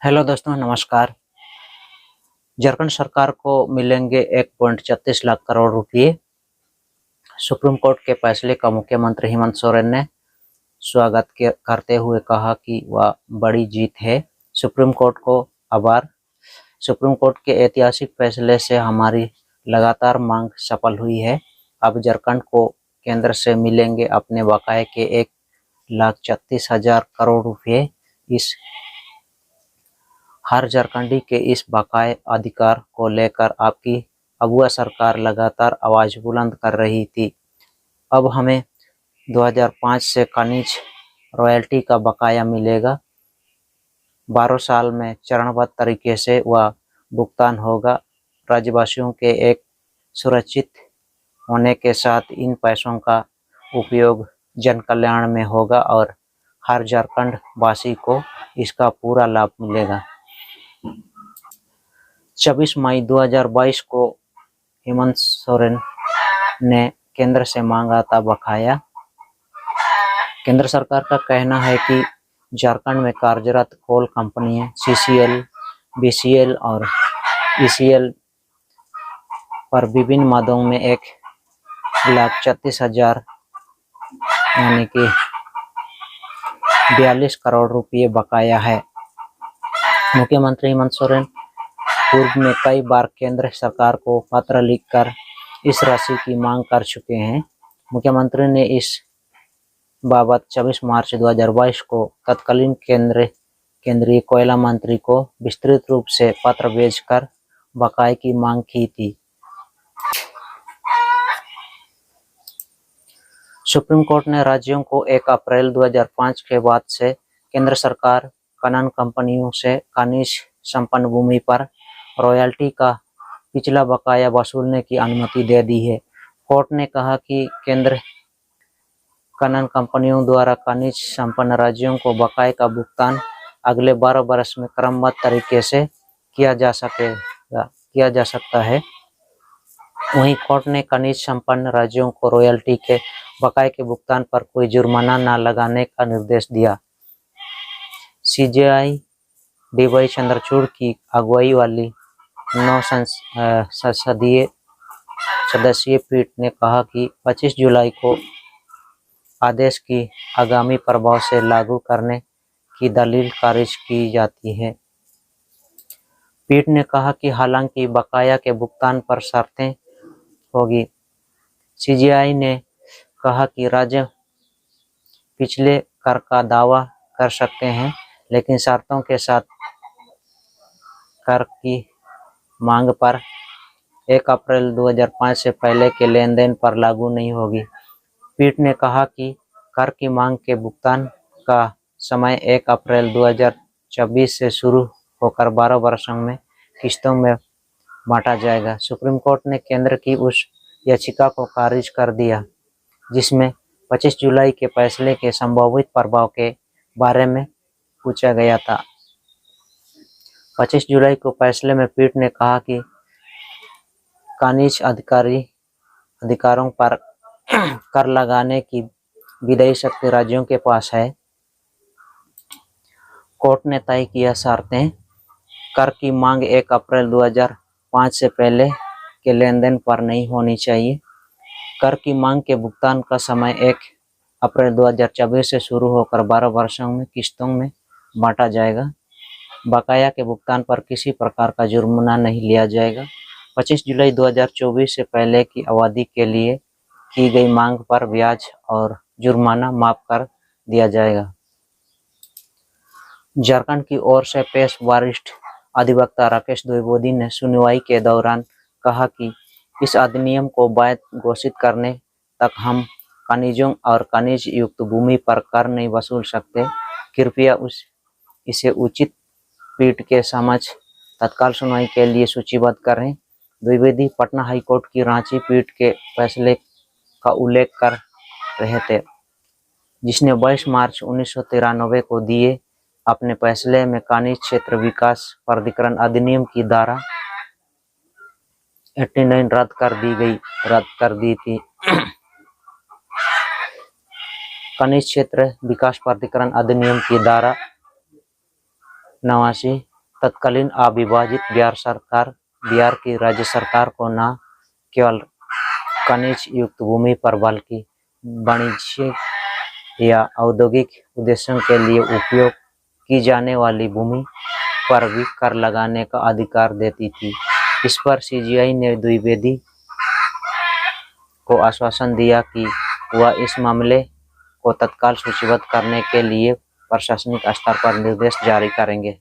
Hello दोस्तों, नमस्कार। झारखंड सरकार को मिलेंगे 1.36 लाख करोड़ रुपए। सुप्रीम कोर्ट के फैसले का मुख्यमंत्री हेमंत सोरेन ने स्वागत करते हुए कहा कि वह बड़ी जीत है। सुप्रीम कोर्ट को आभार। सुप्रीम कोर्ट के ऐतिहासिक फैसले से हमारी लगातार मांग सफल हुई है। अब झारखंड को केंद्र से मिलेंगे अपने बकाये के 1,36,000 करोड़ रुपए। इस हर झारखंडी के इस बकाये अधिकार को लेकर आपकी अगुआ सरकार लगातार आवाज बुलंद कर रही थी। अब हमें 2005 से खनिज रॉयल्टी का बकाया मिलेगा। 12 साल में चरणबद्ध तरीके से वह भुगतान होगा। राज्यवासियों के एक सुरक्षित होने के साथ इन पैसों का उपयोग जन कल्याण में होगा और हर झारखंड वासी को इसका पूरा लाभ मिलेगा। 26 मई 2022 को हेमंत सोरेन ने केंद्र से मांगा था बकाया। केंद्र सरकार का कहना है कि झारखंड में कार्यरत कोल कंपनियां CCL, BCL और ECL पर विभिन्न मदों में 1,36,000 यानी कि 42 करोड़ रुपए बकाया है। मुख्यमंत्री हेमंत सोरेन पूर्व में कई बार केंद्र सरकार को पत्र लिखकर इस राशि की मांग कर चुके हैं। मुख्यमंत्री ने इस बाबत 26 मार्च 2022 को तत्कालीन केंद्रीय कोयला मंत्री को विस्तृत रूप से पत्र भेजकर बकाये की मांग की थी। सुप्रीम कोर्ट ने राज्यों को 1 अप्रैल 2005 के बाद से केंद्र सरकार खनन कंपनियों से खनिज संपन्न भूमि पर रॉयल्टी का पिछला बकाया वसूलने की अनुमति दे दी है। कोर्ट ने कहा कि केंद्र खनन कंपनियों द्वारा खनिज संपन्न राज्यों को बकाये का भुगतान अगले 12 वर्ष में क्रमबद्ध तरीके से किया जा सकता है। वहीं कोर्ट ने खनिज संपन्न राज्यों को रॉयल्टी के बकाये के भुगतान पर कोई जुर्माना न लगाने का निर्देश दिया। CJI DY चंद्रचूड़ की अगुवाई वाली 9 सदस्यीय पीठ ने कहा कि 25 जुलाई को आदेश की आगामी प्रभाव से लागू करने की दलील खारिज की जाती है। पीठ ने कहा कि हालांकि बकाया के भुगतान पर शर्तें होगी। CJI ने कहा कि राज्य पिछले कर का दावा कर सकते हैं, लेकिन शर्तों के साथ कर की मांग पर 1 अप्रैल 2005 से पहले के लेन देन पर लागू नहीं होगी। पीठ ने कहा कि कर की मांग के भुगतान का समय 1 अप्रैल 2024 से शुरू होकर 12 वर्षों में किस्तों में बांटा जाएगा। सुप्रीम कोर्ट ने केंद्र की उस याचिका को खारिज कर दिया जिसमें 25 जुलाई के फैसले के संभावित प्रभाव के बारे में पूछा गया था। 25 जुलाई को फैसले में पीठ ने कहा कि खनिज अधिकारों पर कर लगाने की विधायी शक्ति राज्यों के पास है। कोर्ट ने तय किया शर्तें कर की मांग 1 अप्रैल 2005 से पहले के लेन देन पर नहीं होनी चाहिए। कर की मांग के भुगतान का समय 1 अप्रैल 2024 से शुरू होकर 12 वर्षों में किस्तों में बांटा जाएगा। बकाया के भुगतान पर किसी प्रकार का जुर्माना नहीं लिया जाएगा। 25 जुलाई 2024 से पहले की अवधि के लिए की गई मांग पर ब्याज और जुर्माना माफ कर दिया जाएगा। झारखंड की ओर से पेश वरिष्ठ अधिवक्ता राकेश द्विवेदी ने सुनवाई के दौरान कहा कि इस अधिनियम को वैध घोषित करने तक हम खनिजों और खनिज युक्त भूमि पर कर नहीं वसूल सकते। कृपया इसे उचित पीठ के समक्ष तत्काल सुनवाई के लिए सूचीबद्ध करें। द्विवेदी पटना हाईकोर्ट की रांची पीठ के फैसले का उल्लेख कर रहे थे, जिसने 22 मार्च 1993 को दिए अपने फैसले में खनिज क्षेत्र विकास प्राधिकरण अधिनियम की धारा 89 रद्द कर दी थी। खनिज क्षेत्र विकास प्राधिकरण अधिनियम की धारा 89 तत्कालीन अविभाजित बिहार की राज्य सरकार को न केवल खनिज युक्त भूमि पर बल्कि वाणिज्यिक या औद्योगिक उद्देश्यों के लिए उपयोग की जाने वाली भूमि पर भी कर लगाने का अधिकार देती थी। इस पर सीजीआई ने द्विवेदी को आश्वासन दिया कि वह इस मामले को तत्काल सूचीबद्ध करने के लिए प्रशासनिक स्तर पर निर्देश जारी करेंगे।